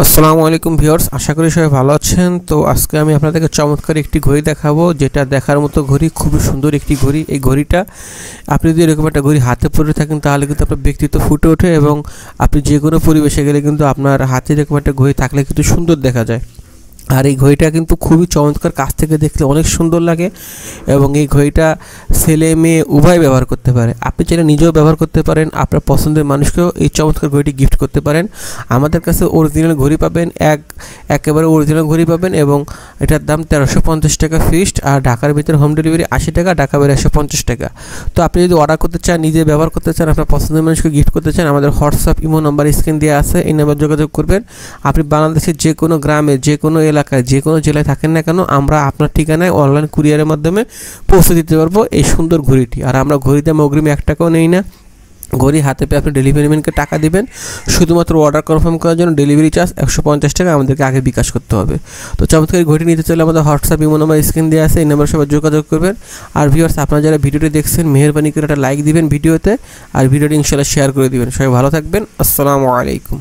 আসসালামু আলাইকুম ভিউয়ার্স, আশা করি সবাই ভালো আছেন। তো আজকে আমি আপনাদেরকে চমৎকার একটি ঘড়ি দেখাবো, যেটা দেখার মতো ঘড়ি, খুবই সুন্দর একটি ঘড়ি। এই ঘড়িটা আপনি যদি এরকম একটা ঘড়ি হাতে পরে থাকেন তাহলে কিন্তু আপনার ব্যক্তিত্ব ফুটে ওঠে এবং আপনি যে কোনো পরিবেশে গেলে কিন্তু আপনার হাতে এরকম একটা ঘড়ি থাকলে কিন্তু সুন্দর দেখা যায়। আর এই ঘড়িটা কিন্তু খুবই চমৎকার, কাছ থেকে দেখলে অনেক সুন্দর লাগে এবং এই ঘড়িটা ছেলে মেয়ে উভয় ব্যবহার করতে পারে। আপনি চাইলে নিজেও ব্যবহার করতে পারেন, আপনার পছন্দের মানুষকেও এই চমৎকার ঘড়িটি গিফট করতে পারেন। আমাদের কাছে অরিজিনাল ঘড়ি পাবেন, একেবারে অরিজিনাল ঘড়ি পাবেন এবং এটার দাম 1350 টাকা ফিক্সড। আর ঢাকার ভিতরে হোম ডেলিভারি 80 টাকা, ঢাকা বাইরে 150 টাকা। তো আপনি যদি অর্ডার করতে চান, নিজে ব্যবহার করতে চান, আপনার পছন্দের মানুষকে গিফট করতে চান, আমাদের হোয়াটসঅ্যাপ ইমো নাম্বার স্ক্রিন দেওয়া আছে, এই নাম্বার যোগাযোগ করবেন। আপনি বাংলাদেশের যে কোনো গ্রামে, যে কোনো এলাকায়, যে কোনো জেলায় থাকেন না কেন, আমরা আপনার ঠিকানায় অনলাইন কুরিয়ারের মাধ্যমে পৌঁছে দিতে পারবো এই সুন্দর ঘড়িটি। আর আমরা ঘড়িতে অগ্রিম 1 টাকাও নেই না। ঘড়ি হাতে পেয়ে আপনি ডেলিভারি ম্যানকে টাকা দিবেন। শুধুমাত্র অর্ডার কনফার্ম করার জন্য ডেলিভারি চার্জ 150 টাকা আমাদেরকে আগে বিকাশ করতে হবে। তো চমৎকার ঘড়ি নিতে চাইলে আমাদের হোয়াটসঅ্যাপ ইমো নাম্বার স্ক্রিন দেওয়া আছে, এই নাম্বার সবাই যোগাযোগ করবেন। আর ভিউয়ার্স, আপনারা যারা ভিডিওটি দেখছেন, মেহেরবানি করে একটা লাইক দিবেন ভিডিওতে, আর ভিডিওটি ইনশাআল্লাহ শেয়ার করে দিবেন। সবাই ভালো থাকবেন। আসসালামু আলাইকুম।